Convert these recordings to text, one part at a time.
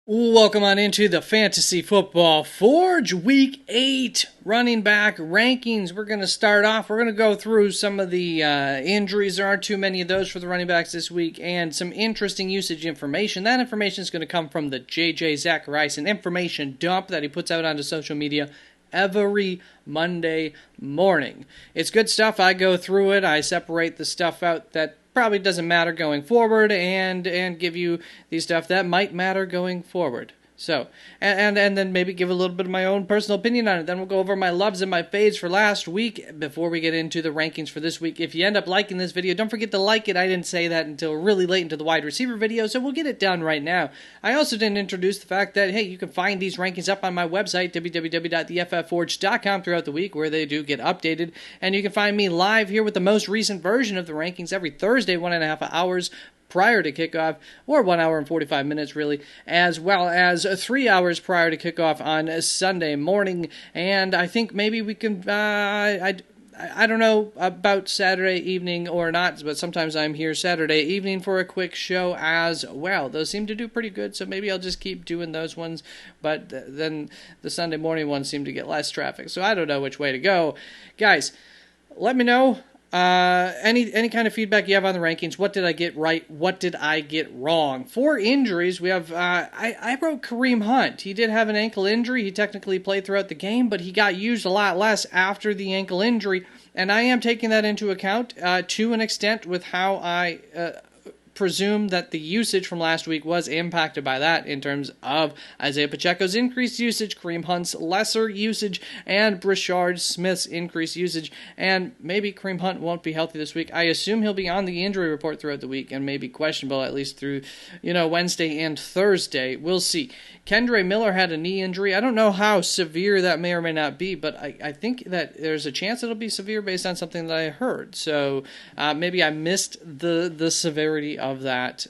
Welcome on into the Fantasy Football Forge Week 8 running back rankings. We're going to start off. We're going to go through some of the injuries. There aren't too many of those for the running backs this week, and some interesting usage information. That information is going to come from the JJ Zachariason information dump that he puts out onto social media every Monday morning. It's good stuff. I go through it. I separate the stuff out that probably doesn't matter going forward and give you the stuff that might matter going forward. So, and then maybe give a little bit of my own personal opinion on it. Then we'll go over my loves and my fades for last week before we get into the rankings for this week. If you end up liking this video, don't forget to like it. I didn't say that until really late into the wide receiver video, so we'll get it done right now. I also didn't introduce the fact that, hey, you can find these rankings up on my website, www.theFFForge.com, throughout the week, where they do get updated. And you can find me live here with the most recent version of the rankings every Thursday, 1.5 hours prior to kickoff, or 1 hour and 45 minutes really, as well as 3 hours prior to kickoff on Sunday morning. And I think maybe we can, I don't know about Saturday evening or not, but sometimes I'm here Saturday evening for a quick show as well. Those seem to do pretty good, so maybe I'll just keep doing those ones, but then the Sunday morning ones seem to get less traffic, so I don't know which way to go. Guys, let me know. Any kind of feedback you have on the rankings. What did I get right? What did I get wrong? For injuries, we have, I wrote Kareem Hunt. He did have an ankle injury. He technically played throughout the game, but he got used a lot less after the ankle injury. And I am taking that into account to an extent with how I presume that the usage from last week was impacted by that in terms of Isaiah Pacheco's increased usage, Kareem Hunt's lesser usage, and Brashard Smith's increased usage. And maybe Kareem Hunt won't be healthy this week. I assume he'll be on the injury report throughout the week and may be questionable at least through, Wednesday and Thursday. We'll see. Kendre Miller had a knee injury. I don't know how severe that may or may not be, but I think that there's a chance it'll be severe based on something that I heard. So maybe I missed the severity of that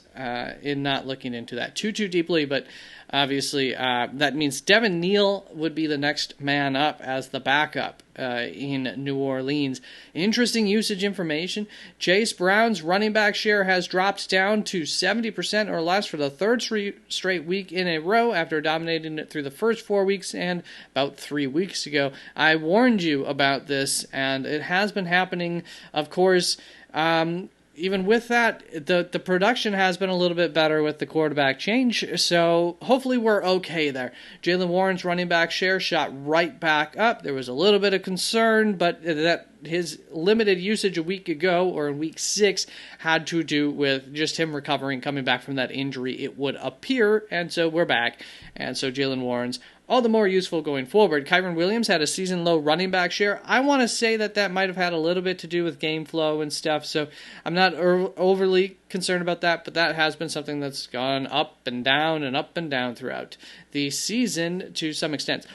in not looking into that too deeply, but obviously that means Devin Neal would be the next man up as the backup in New Orleans. Interesting usage information. Chase Brown's running back share has dropped down to 70% or less for the third straight week in a row after dominating it through the first 4 weeks and about 3 weeks ago. I warned you about this, and it has been happening, of course. Even with that, the production has been a little bit better with the quarterback change, so hopefully we're okay there. Jaylen Warren's running back share shot right back up. There was a little bit of concern, but that his limited usage a week ago, or in week 6, had to do with just him recovering, coming back from that injury, it would appear, and so we're back. And so Jaylen Warren's all the more useful going forward. Kyren Williams had a season-low running back share. I want to say that might have had a little bit to do with game flow and stuff, so I'm not overly concerned about that, but that has been something that's gone up and down throughout the season to some extent.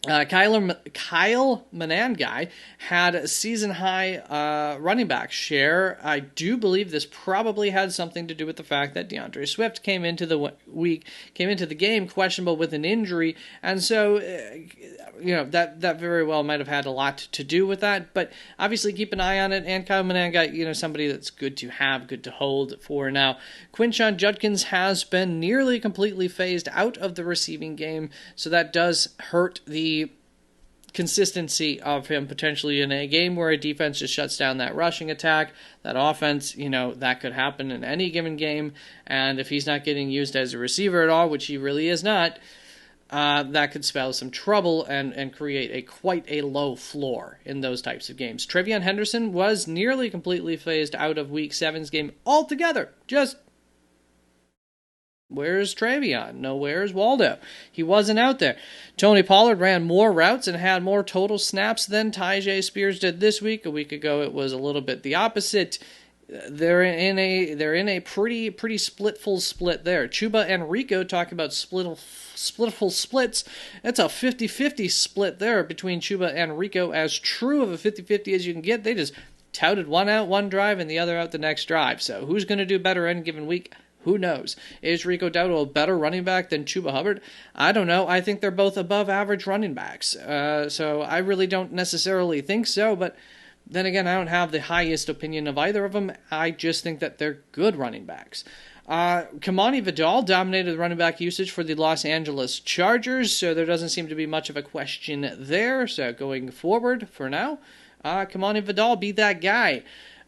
Kyle Manangai had a season-high running back share. I do believe this probably had something to do with the fact that DeAndre Swift came into the game questionable with an injury, and so that very well might have had a lot to do with that. But obviously, keep an eye on it. And Kyle Manangai, somebody that's good to have, good to hold for now. Quinshon Judkins has been nearly completely phased out of the receiving game, so that does hurt the consistency of him potentially in a game where a defense just shuts down that rushing attack, that offense, that could happen in any given game. And if he's not getting used as a receiver at all, which he really is not, that could spell some trouble and create quite a low floor in those types of games. Trevion Henderson was nearly completely phased out of Week 7's game altogether. Just where's Trevion? No, where's Waldo? He wasn't out there. Tony Pollard ran more routes and had more total snaps than Tyjae Spears did this week. A week ago, it was a little bit the opposite. They're in a pretty splitful split there. Chuba and Rico talk about splitful splits. That's a 50-50 split there between Chuba and Rico, as true of a 50-50 as you can get. They just touted one out one drive and the other out the next drive. So who's going to do better any given week? Who knows? Is Rico Dowdle a better running back than Chuba Hubbard? I don't know. I think they're both above average running backs. So I really don't necessarily think so, but then again, I don't have the highest opinion of either of them. I just think that they're good running backs. Kamani Vidal dominated the running back usage for the Los Angeles Chargers, so there doesn't seem to be much of a question there. So going forward for now, Kamani Vidal, be that guy.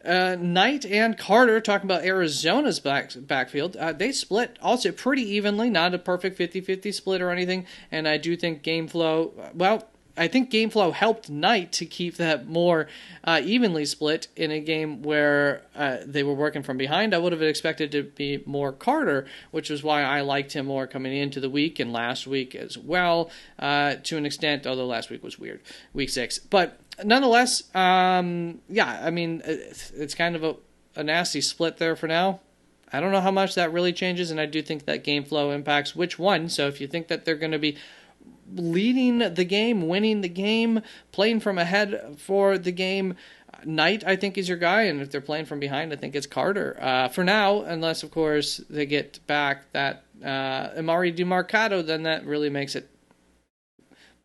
Knight and Carter, talking about Arizona's backfield, they split also pretty evenly, not a perfect 50-50 split or anything, and I do think game flow, I think game flow helped Knight to keep that more evenly split in a game where they were working from behind. I would have expected to be more Carter, which was why I liked him more coming into the week and last week as well, to an extent, although last week was weird, week 6. But nonetheless, it's kind of a nasty split there for now. I don't know how much that really changes, and I do think that game flow impacts which one. So if you think that they're going to be leading the game, winning the game, playing from ahead for the game, Knight, I think, is your guy, and if they're playing from behind, I think it's Carter. For now, unless, of course, they get back that Emari Demercado, then that really makes it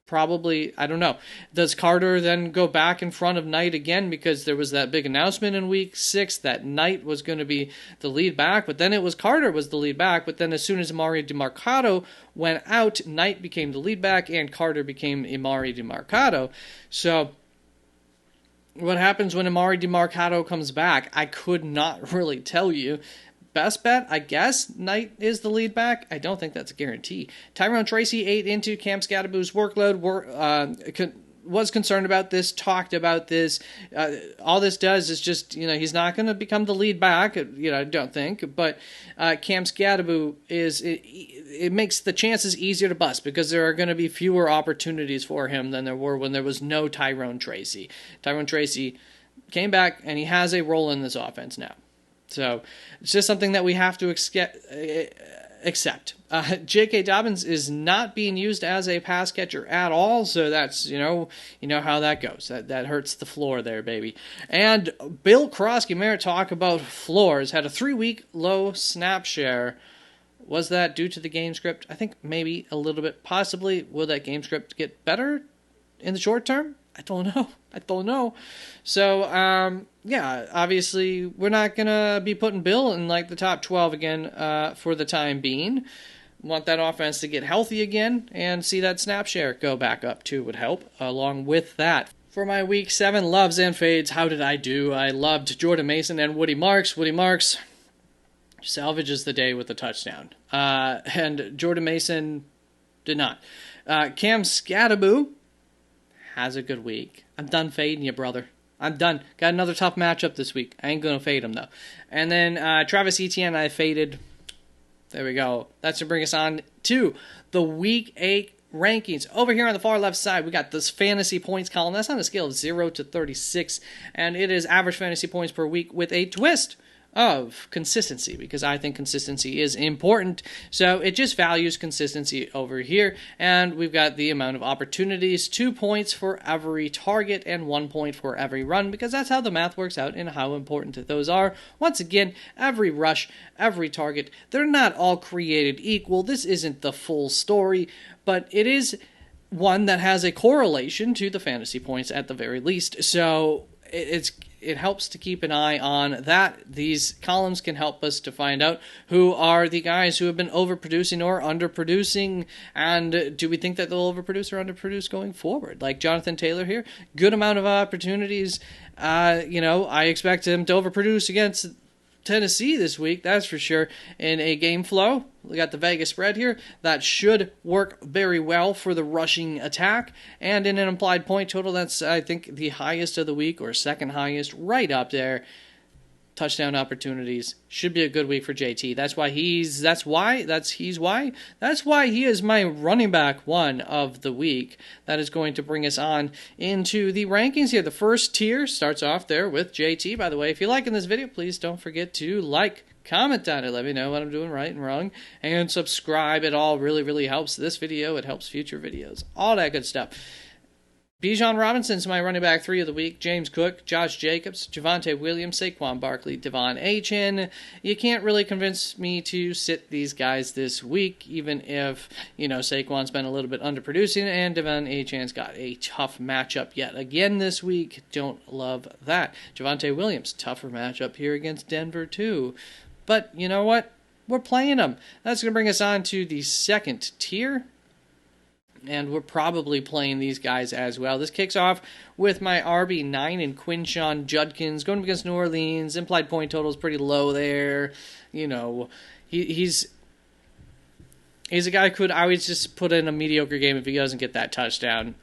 probably, I don't know. Does Carter then go back in front of Knight again because there was that big announcement in week 6 that Knight was going to be the lead back, but then it was Carter was the lead back, but then as soon as Emari Demercado went out, Knight became the lead back and Carter became Emari Demercado. So what happens when Emari Demercado comes back? I could not really tell you. Best bet, I guess, Knight is the lead back. I don't think that's a guarantee. Tyrone Tracy ate into Cam Scadaboo's workload. Was concerned about this, talked about this. All this does is just, he's not going to become the lead back, I don't think. But Cam Scadaboo it makes the chances easier to bust because there are going to be fewer opportunities for him than there were when there was no Tyrone Tracy. Tyrone Tracy came back, and he has a role in this offense now. So it's just something that we have to accept. J.K. Dobbins is not being used as a pass catcher at all, so that's, you know how that goes. That hurts the floor there, baby. And Bill Krosky, talk about floors, had a 3-week low snap share. Was that due to the game script? I think maybe a little bit, possibly. Will that game script get better in the short term? I don't know. So, obviously, we're not going to be putting Bill in, the top 12 again for the time being. Want that offense to get healthy again and see that snap share go back up, too, would help, along with that. For my Week 7 loves and fades, how did I do? I loved Jordan Mason and Woody Marks. Woody Marks salvages the day with a touchdown. And Jordan Mason did not. Cam Scadaboo has a good week. I'm done fading you, brother. I'm done. Got another tough matchup this week. I ain't going to fade him, though. And then Travis Etienne, I faded. There we go. That's to bring us on to the Week 8 rankings. Over here on the far left side, we got this fantasy points column. That's on a scale of 0 to 36. And it is average fantasy points per week with a twist of consistency, because I think consistency is important. So it just values consistency over here, and we've got the amount of opportunities, 2 points for every target and 1 point for every run, because that's how the math works out and how important those are. Once again, every rush, every target, they're not all created equal. This isn't the full story, but it is one that has a correlation to the fantasy points at the very least. So it helps to keep an eye on that. These columns can help us to find out who are the guys who have been overproducing or underproducing, and do we think that they'll overproduce or underproduce going forward? Like Jonathan Taylor here, good amount of opportunities. I expect him to overproduce against Tennessee this week, that's for sure. In a game flow, we got the Vegas spread here. That should work very well for the rushing attack. And in an implied point total, that's, I think, the highest of the week, or second highest, right up there. Touchdown opportunities. Should be a good week for JT. That's why he is my running back 1 of the week. That is going to bring us on into the rankings here. The first tier starts off there with JT. By the way, if you're liking this video, please don't forget to comment on it. Let me know what I'm doing right and wrong. And subscribe. It all really, really helps this video. It helps future videos. All that good stuff. Bijan Robinson's my running back 3 of the week. James Cook, Josh Jacobs, Javonte Williams, Saquon Barkley, Devon Achane. You can't really convince me to sit these guys this week, even if, Saquon's been a little bit underproducing, and Devon Achane's got a tough matchup yet again this week. Don't love that. Javonte Williams, tougher matchup here against Denver, too. But you know what? we're playing them. That's going to bring us on to the second tier. And we're probably playing these guys as well. This kicks off with my RB9 and Quinshon Judkins going against New Orleans. Implied point total is pretty low there. You know, he's a guy who could always just put in a mediocre game if he doesn't get that touchdown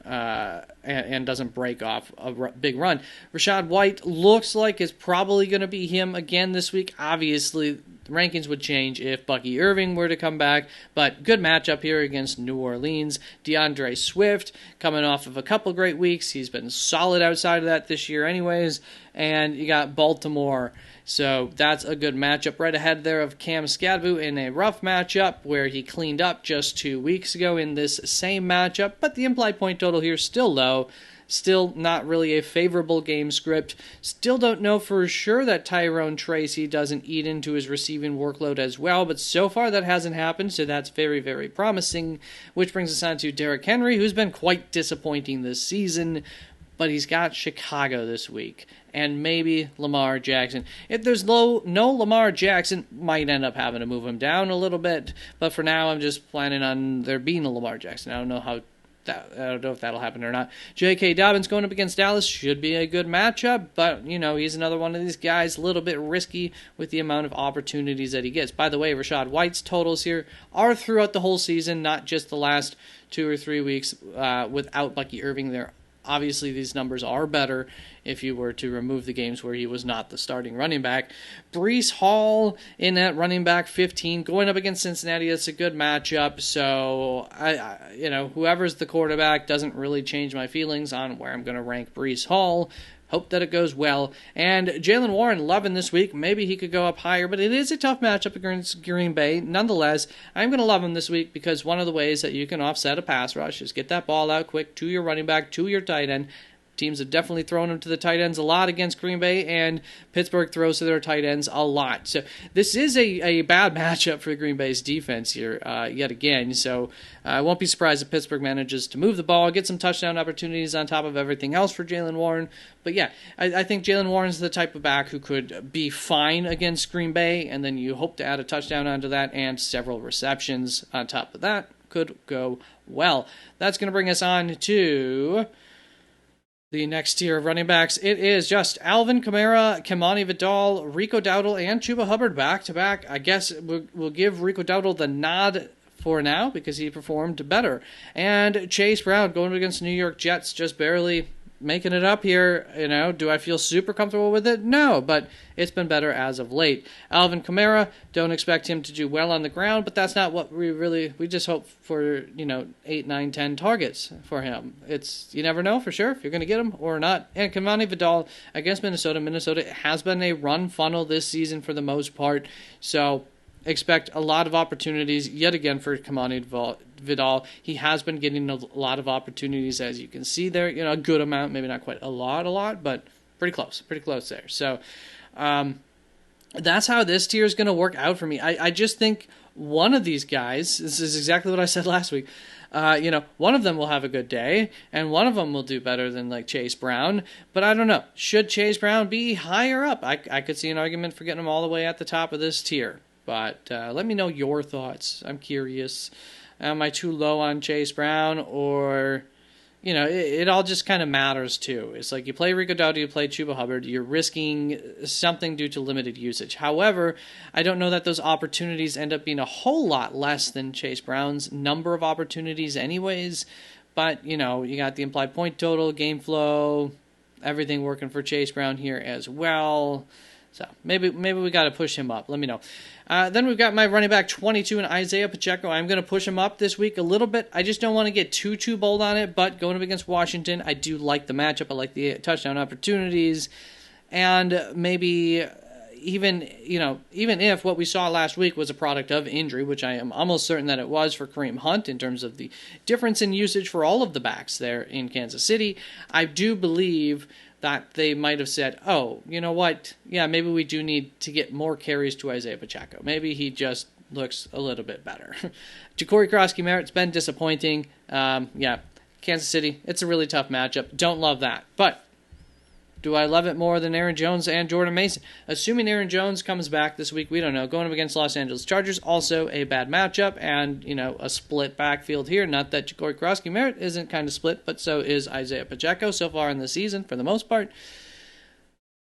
and doesn't break off a big run. Rachaad White looks like it's probably going to be him again this week. Obviously, the rankings would change if Bucky Irving were to come back, but good matchup here against New Orleans. DeAndre Swift coming off of a couple great weeks. He's been solid outside of that this year anyways. And you got Baltimore. So that's a good matchup right ahead there of Cam Skadbu in a rough matchup where he cleaned up just 2 weeks ago in this same matchup. But the implied point total here is still low. Still not really a favorable game script. Still don't know for sure that Tyrone Tracy doesn't eat into his receiving workload as well, but so far that hasn't happened, so that's very, very promising. Which brings us on to Derrick Henry, who's been quite disappointing this season, but he's got Chicago this week, and maybe Lamar Jackson. If there's no Lamar Jackson, might end up having to move him down a little bit, but for now I'm just planning on there being a Lamar Jackson. I don't know if that'll happen or not. J.K. Dobbins going up against Dallas should be a good matchup, but, you know, he's another one of these guys, a little bit risky with the amount of opportunities that he gets. By the way, Rachaad White's totals here are throughout the whole season, not just the last 2 or 3 weeks without Bucky Irving there. Obviously, these numbers are better if you were to remove the games where he was not the starting running back. Breece Hall in at running back 15, going up against Cincinnati. It's a good matchup. So, whoever's the quarterback doesn't really change my feelings on where I'm going to rank Breece Hall. Hope that it goes well. And Jaylen Warren, loving this week. Maybe he could go up higher, but it is a tough matchup against Green Bay. Nonetheless, I'm going to love him this week because one of the ways that you can offset a pass rush is get that ball out quick to your running back, to your tight end. Teams have definitely thrown them to the tight ends a lot against Green Bay, and Pittsburgh throws to their tight ends a lot. So this is a bad matchup for Green Bay's defense here yet again. So I won't be surprised if Pittsburgh manages to move the ball, get some touchdown opportunities on top of everything else for Jaylen Warren. But yeah, I think Jaylen Warren's the type of back who could be fine against Green Bay, and then you hope to add a touchdown onto that and several receptions on top of that. Could go well. That's going to bring us on to the next tier of running backs. It is just Alvin Kamara, Kimani Vidal, Rico Dowdle, and Chuba Hubbard back-to-back. I guess we'll give Rico Dowdle the nod for now because he performed better. And Chase Brown going against New York Jets, just barely making it up here. You know, do I feel super comfortable with it? No, but it's been better as of late. Alvin Kamara, don't expect him to do well on the ground, but that's not what we just hope for, 8, 9, 10 targets for him. You never know for sure if you're going to get him or not. And Kimani Vidal against Minnesota. Minnesota has been a run funnel this season for the most part, so expect a lot of opportunities yet again for Kimani Vidal. He has been getting a lot of opportunities, as you can see there. A good amount, maybe not quite a lot, but pretty close there. So that's how this tier is going to work out for me. I just think one of these guys, this is exactly what I said last week, one of them will have a good day, and one of them will do better than like Chase Brown. But I don't know. Should Chase Brown be higher up? I could see an argument for getting him all the way at the top of this tier. But let me know your thoughts. I'm curious. Am I too low on Chase Brown? Or, it all just kind of matters too. It's like you play Rico Dowdle, you play Chuba Hubbard, you're risking something due to limited usage. However, I don't know that those opportunities end up being a whole lot less than Chase Brown's number of opportunities anyways. But, you got the implied point total, game flow, everything working for Chase Brown here as well. So maybe we got to push him up. Let me know. Then we've got my running back 22 and Isaiah Pacheco. I'm going to push him up this week a little bit. I just don't want to get too bold on it, but going up against Washington, I do like the matchup. I like the touchdown opportunities. And maybe even if what we saw last week was a product of injury, which I am almost certain that it was for Kareem Hunt in terms of the difference in usage for all of the backs there in Kansas City, I do believe that they might have said, oh, you know what? Yeah, maybe we do need to get more carries to Isaiah Pacheco. Maybe he just looks a little bit better. Ja'Cory Krosky-Merritt's been disappointing. Kansas City, it's a really tough matchup. Don't love that. But Do I love it more than Aaron Jones and Jordan Mason? Assuming Aaron Jones comes back this week, we don't know. Going up against Los Angeles Chargers, also a bad matchup, and, a split backfield here. Not that Corey Krosky-Merritt isn't kind of split, but so is Isaiah Pacheco so far in the season, for the most part.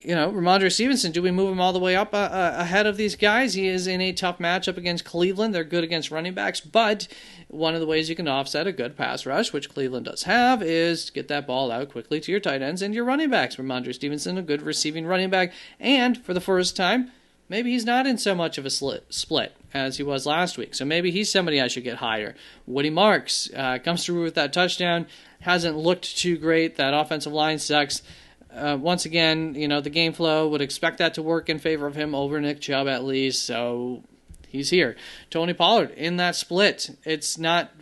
Ramondre Stevenson, do we move him all the way up ahead of these guys? He is in a tough matchup against Cleveland. They're good against running backs, but one of the ways you can offset a good pass rush, which Cleveland does have, is get that ball out quickly to your tight ends and your running backs. Ramondre Stevenson, a good receiving running back, and for the first time, maybe he's not in so much of a split as he was last week. So maybe he's somebody I should get higher. Woody Marks comes through with that touchdown. Hasn't looked too great. That offensive line sucks. Once again, the game flow would expect that to work in favor of him over Nick Chubb at least, so he's here. Tony Pollard in that split. It's not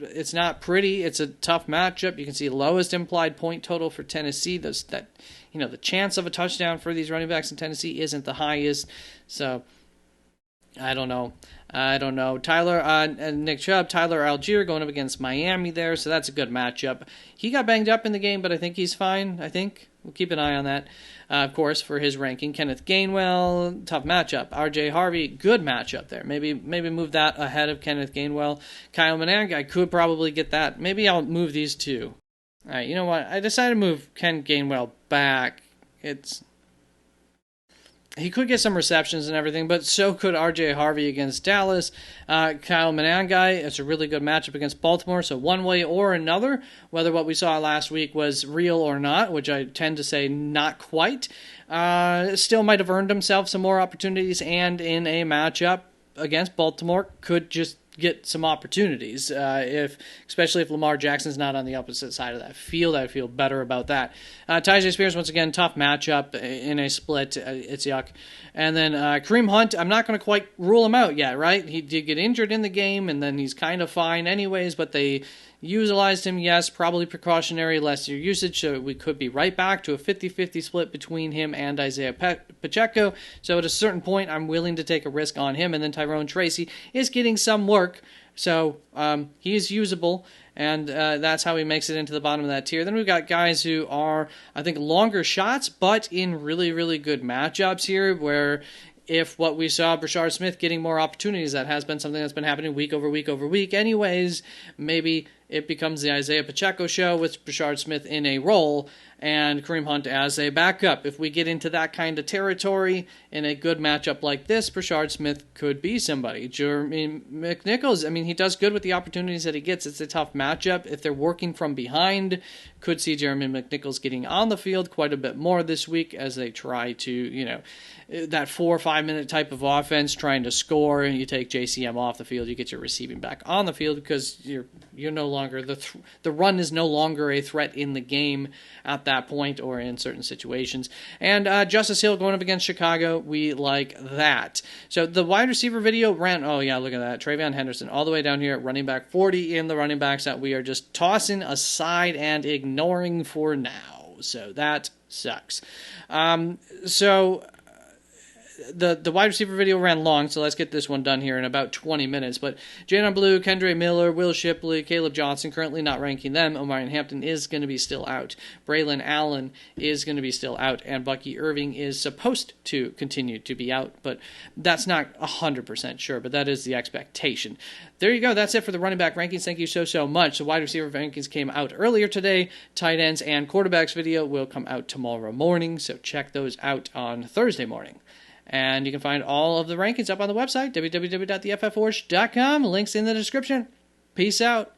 pretty. It's a tough matchup. You can see lowest implied point total for Tennessee. The chance of a touchdown for these running backs in Tennessee isn't the highest. So I don't know. Nick Chubb, Tyler Algier going up against Miami there, so that's a good matchup. He got banged up in the game, but I think he's fine. We'll keep an eye on that, of course, for his ranking. Kenneth Gainwell, tough matchup. R.J. Harvey, good matchup there. Maybe move that ahead of Kenneth Gainwell. Kyle Manang, I could probably get that. Maybe I'll move these two. All right, you know what? I decided to move Ken Gainwell back. He could get some receptions and everything, but so could R.J. Harvey against Dallas. Kyle Manangai, it's a really good matchup against Baltimore, so one way or another, whether what we saw last week was real or not, which I tend to say not quite, still might have earned himself some more opportunities, and in a matchup against Baltimore could just get some opportunities, especially if Lamar Jackson's not on the opposite side of that field. I feel better about that. Tyjae Spears, once again, tough matchup in a split. It's yuck. And then Kareem Hunt, I'm not going to quite rule him out yet, right? He did get injured in the game, and then he's kind of fine anyways, but they utilized him, yes, probably precautionary, lesser usage, so we could be right back to a 50-50 split between him and Isaiah Pacheco. So at a certain point, I'm willing to take a risk on him, and then Tyrone Tracy is getting some work, so he is usable, and that's how he makes it into the bottom of that tier. Then we've got guys who are, I think, longer shots, but in really, really good matchups here, where if what we saw, Brashard Smith getting more opportunities, that has been something that's been happening week over week over week anyways, maybe it becomes the Isaiah Pacheco show with Brashard Smith in a role and Kareem Hunt as a backup. If we get into that kind of territory in a good matchup like this, Brashard Smith could be somebody. Jeremy McNichols, he does good with the opportunities that he gets. It's a tough matchup. If they're working from behind, could see Jeremy McNichols getting on the field quite a bit more this week as they try to, that 4 or 5 minute type of offense trying to score, and you take JCM off the field, you get your receiving back on the field because you're no longer the run is no longer a threat in the game at that point or in certain situations. And Justice Hill going up against Chicago, we like that. So the wide receiver video ran, oh yeah, look at that, TreVeyon Henderson all the way down here at running back 40 in the running backs that we are just tossing aside and ignoring for now. So that sucks. The wide receiver video ran long, so let's get this one done here in about 20 minutes. But Jadon Blue, Kendre Miller, Will Shipley, Caleb Johnson, currently not ranking them. Omarion Hampton is going to be still out. Braylon Allen is going to be still out. And Bucky Irving is supposed to continue to be out, but that's not 100% sure, but that is the expectation. There you go. That's it for the running back rankings. Thank you so much. The wide receiver rankings came out earlier today. Tight ends and quarterbacks video will come out tomorrow morning, so check those out on Thursday morning. And you can find all of the rankings up on the website, www.thefforge.com. Links in the description. Peace out.